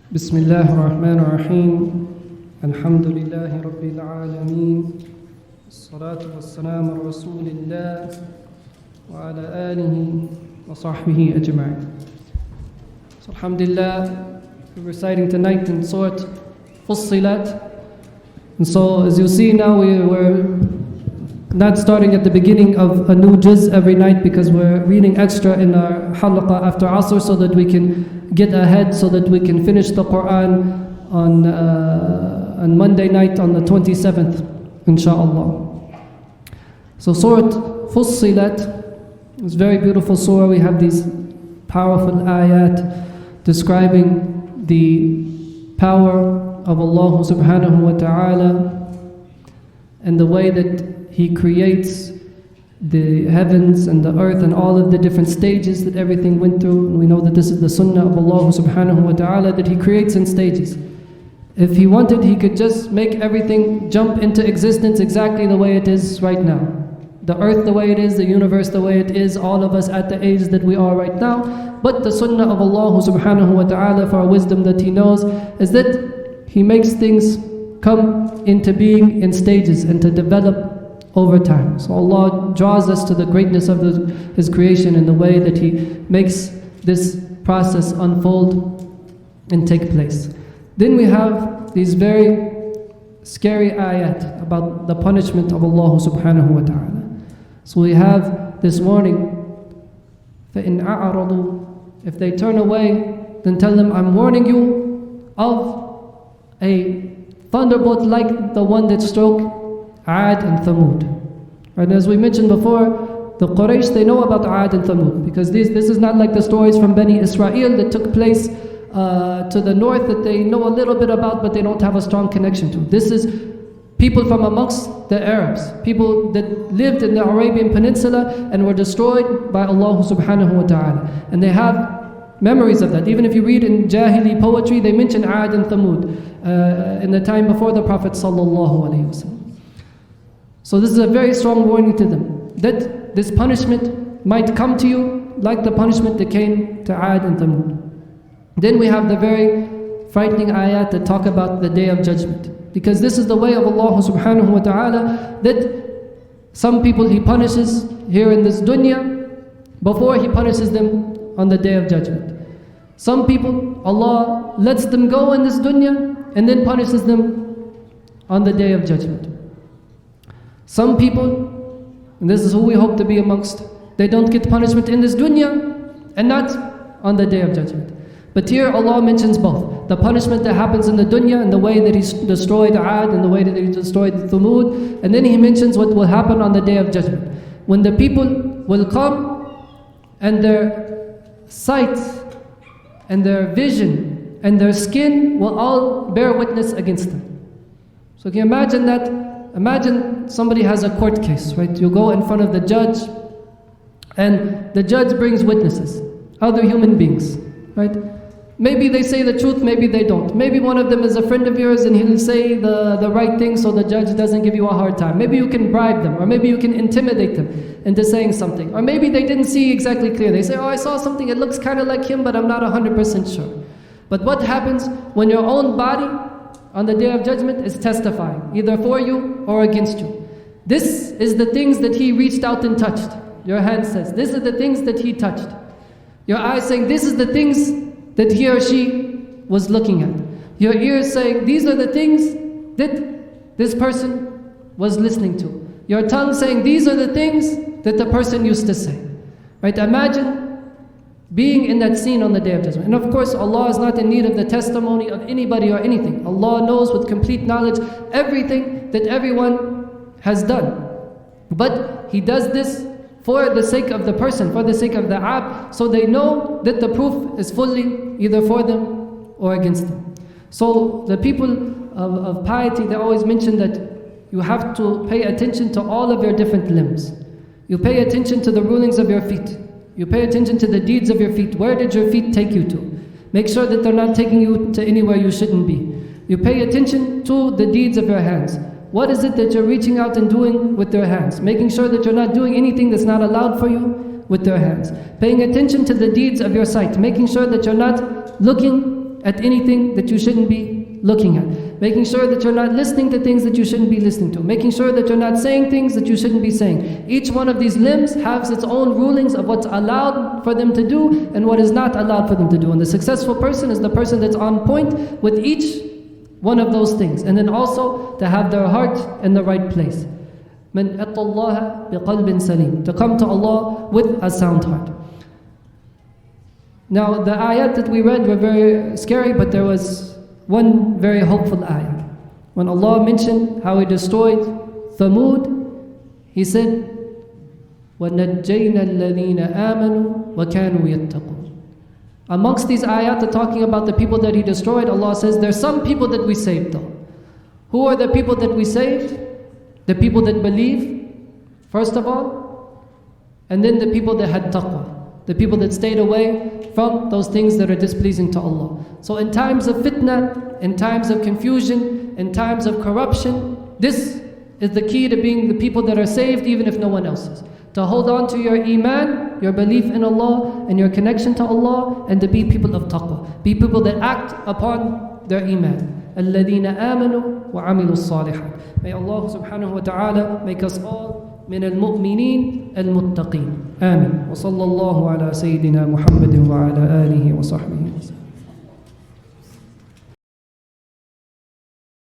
بسم الله الرحمن الرحيم الحمد لله رب العالمين الصلاة والسلام على رسول الله وعلى آله وصحبه أجمعين. So alhamdulillah, we're reciting tonight in Surah Fussilat. And so as you see now, we're not starting at the beginning of a new juz every night, because we're reading extra in our halaqah after Asr so that we can get ahead, so that we can finish the Quran on Monday night on the 27th, inshaAllah. So Surah Fussilat is a very beautiful surah. We have these powerful ayat describing the power of Allah subhanahu wa ta'ala and the way that He creates the heavens and the earth and all of the different stages that everything went through. And we know that this is the sunnah of Allah subhanahu wa ta'ala, that He creates in stages. If He wanted, He could just make everything jump into existence exactly the way it is right now. The earth the way it is, the universe the way it is, all of us at the age that we are right now. But the sunnah of Allah subhanahu wa ta'ala, for our wisdom that He knows, is that He makes things come into being in stages and to develop over time. So Allah draws us to the greatness of His creation in the way that He makes this process unfold and take place. Then we have these very scary ayat about the punishment of Allah subhanahu wa ta'ala. So we have this warning, فَإِنْ أَعْرَضُوا, if they turn away, then tell them, I'm warning you of a thunderbolt like the one that struck Ad and Thamud. And as we mentioned before, the Quraysh, they know about Ad and Thamud, because this is not like the stories from Bani Israel that took place to the north that they know a little bit about, but they don't have a strong connection to. This is people from amongst the Arabs, people that lived in the Arabian Peninsula and were destroyed by Allah subhanahu wa ta'ala. And they have memories of that. Even if you read in Jahili poetry, they mention Ad and Thamud in the time before the Prophet sallallahu alaihi wasallam. So this is a very strong warning to them, that this punishment might come to you like the punishment that came to Ad and Thamud. Then we have the very frightening ayat that talk about the Day of Judgment. Because this is the way of Allah subhanahu wa ta'ala, that some people He punishes here in this dunya before He punishes them on the Day of Judgment. Some people, Allah lets them go in this dunya and then punishes them on the Day of Judgment. Some people, and this is who we hope to be amongst, they don't get punishment in this dunya and not on the Day of Judgment. But here Allah mentions both. The punishment that happens in the dunya and the way that He destroyed Ad and the way that He destroyed Thamud. And then He mentions what will happen on the Day of Judgment, when the people will come and their sight and their vision and their skin will all bear witness against them. So can you imagine that? Imagine somebody has a court case, right? You go in front of the judge and the judge brings witnesses, other human beings, right? Maybe they say the truth, maybe they don't. Maybe one of them is a friend of yours and he'll say the right thing so the judge doesn't give you a hard time. Maybe you can bribe them, or maybe you can intimidate them into saying something. Or maybe they didn't see exactly clear. They say, oh, I saw something, it looks kind of like him, but I'm not 100% sure. But what happens when your own body on the Day of Judgment is testifying, either for you or against you? This is the things that He reached out and touched. Your hand says, this is the things that He touched. Your eyes saying, this is the things that he or she was looking at. Your ears saying, these are the things that this person was listening to. Your tongue saying, these are the things that the person used to say. Right? Imagine being in that scene on the Day of Judgment. And of course, Allah is not in need of the testimony of anybody or anything. Allah knows with complete knowledge everything that everyone has done. But He does this for the sake of the person, for the sake of the abd, so they know that the proof is fully either for them or against them. So the people of piety, they always mention that you have to pay attention to all of your different limbs. You pay attention to the rulings of your feet. You pay attention to the deeds of your feet. Where did your feet take you to? Make sure that they're not taking you to anywhere you shouldn't be. You pay attention to the deeds of your hands. What is it that you're reaching out and doing with your hands? Making sure that you're not doing anything that's not allowed for you with their hands. Paying attention to the deeds of your sight, making sure that you're not looking at anything that you shouldn't be looking at. Making sure that you're not listening to things that you shouldn't be listening to. Making sure that you're not saying things that you shouldn't be saying. Each one of these limbs has its own rulings of what's allowed for them to do and what is not allowed for them to do. And the successful person is the person that's on point with each one of those things. And then also to have their heart in the right place. مَنْ أَتَى اللَّهَ بِقَلْبٍ سَلِيمٍ. To come to Allah with a sound heart. Now the ayat that we read were very scary, but there was one very hopeful ayat. When Allah mentioned how He destroyed Thamud, He said, وَنَجَّيْنَا الَّذِينَ آمَنُوا وَكَانُوا يَتَّقُونَ. Amongst these ayat are talking about the people that He destroyed. Allah says, there's some people that we saved though. Who are the people that we saved? The people that believe, first of all, and then the people that had taqwa. The people that stayed away from those things that are displeasing to Allah. So in times of fitna, in times of confusion, in times of corruption, this is the key to being the people that are saved even if no one else is. To hold on to your iman, your belief in Allah and your connection to Allah, and to be people of taqwa. Be people that act upon their iman. الَّذِينَ آمَنُوا وَعَمِلُوا الصَّالِحَاتِ. May Allah subhanahu wa ta'ala make us all من المؤمنين المتقين. آمين. وصلى الله على سيدنا محمد وعلى آله وصحبه.